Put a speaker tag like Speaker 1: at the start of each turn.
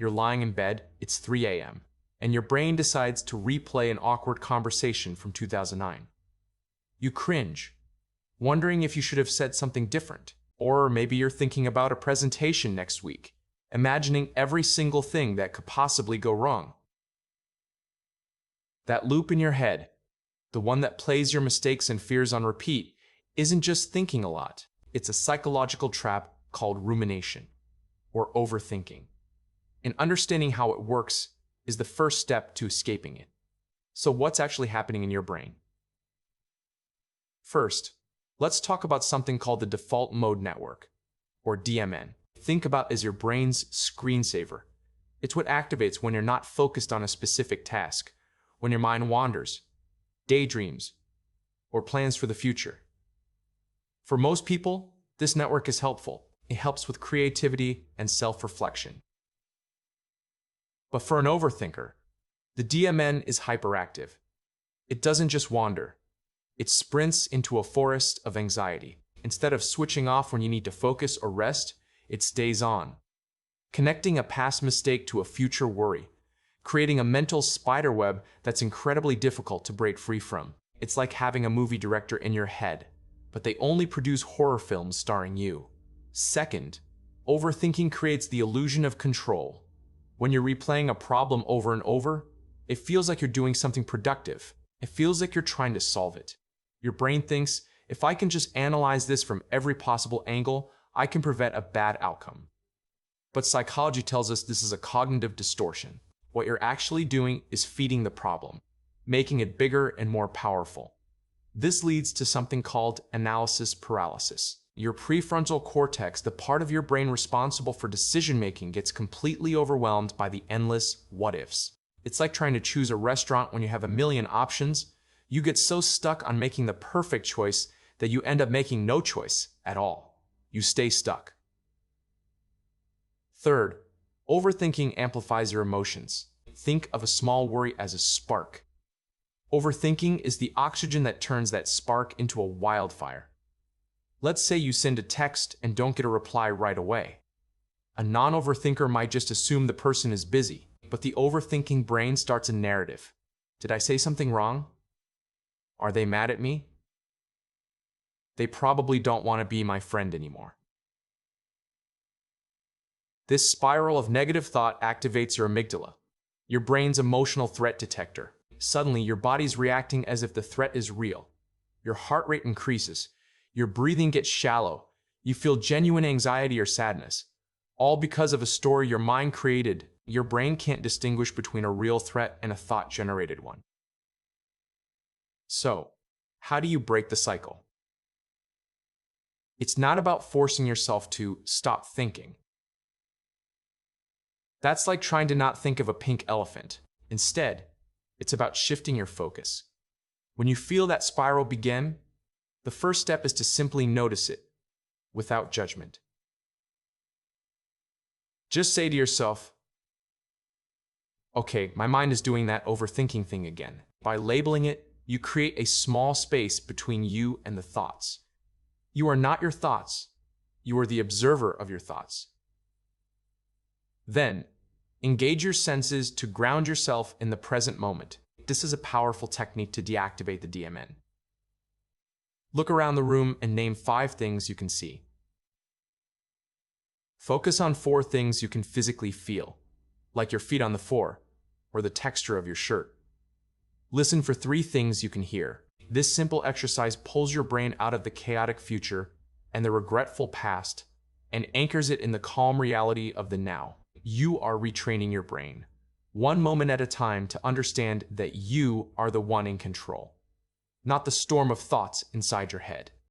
Speaker 1: you're lying in bed, it's 3 a.m., and your brain decides to replay an awkward conversation from 2009. You cringe, wondering if you should have said something different. Or maybe you're thinking about a presentation next week, imagining every single thing that could possibly go wrong. That loop in your head, the one that plays your mistakes and fears on repeat, isn't just thinking a lot. It's a psychological trap called rumination, or overthinking. And understanding how it works is the first step to escaping it. So what's actually happening in your brain? First, let's talk about something called the default mode network, or DMN. Think about as your brain's screensaver. It's what activates when you're not focused on a specific task, when your mind wanders, daydreams, or plans for the future. For most people, this network is helpful. It helps with creativity and self-reflection. But for an overthinker, the DMN is hyperactive. It doesn't just wander. It sprints into a forest of anxiety. Instead of switching off when you need to focus or rest, it stays on, connecting a past mistake to a future worry, creating a mental spiderweb that's incredibly difficult to break free from. It's like having a movie director in your head, but they only produce horror films starring you. Second, overthinking creates the illusion of control. When you're replaying a problem over and over, it feels like you're doing something productive. It feels like you're trying to solve it. Your brain thinks, if I can just analyze this from every possible angle, I can prevent a bad outcome. But psychology tells us this is a cognitive distortion. What you're actually doing is feeding the problem, making it bigger and more powerful. This leads to something called analysis paralysis. Your prefrontal cortex, the part of your brain responsible for decision-making, gets completely overwhelmed by the endless what-ifs. It's like trying to choose a restaurant when you have a million options. You get so stuck on making the perfect choice that you end up making no choice at all. You stay stuck. Third, overthinking amplifies your emotions. Think of a small worry as a spark. Overthinking is the oxygen that turns that spark into a wildfire. Let's say you send a text and don't get a reply right away. A non-overthinker might just assume the person is busy, but the overthinking brain starts a narrative. Did I say something wrong? Are they mad at me? They probably don't want to be my friend anymore. This spiral of negative thought activates your amygdala, your brain's emotional threat detector. Suddenly, your body's reacting as if the threat is real. Your heart rate increases. Your breathing gets shallow. You feel genuine anxiety or sadness, all because of a story your mind created. Your brain can't distinguish between a real threat and a thought-generated one. So, how do you break the cycle? It's not about forcing yourself to stop thinking. That's like trying to not think of a pink elephant. Instead, it's about shifting your focus. When you feel that spiral begin, the first step is to simply notice it, without judgment. Just say to yourself, okay, my mind is doing that overthinking thing again. By labeling it, you create a small space between you and the thoughts. You are not your thoughts. You are the observer of your thoughts. Then, engage your senses to ground yourself in the present moment. This is a powerful technique to deactivate the DMN. Look around the room and name 5 things you can see. Focus on 4 things you can physically feel, like your feet on the floor or the texture of your shirt. Listen for 3 things you can hear. This simple exercise pulls your brain out of the chaotic future and the regretful past and anchors it in the calm reality of the now. You are retraining your brain, one moment at a time, to understand that you are the one in control, not the storm of thoughts inside your head.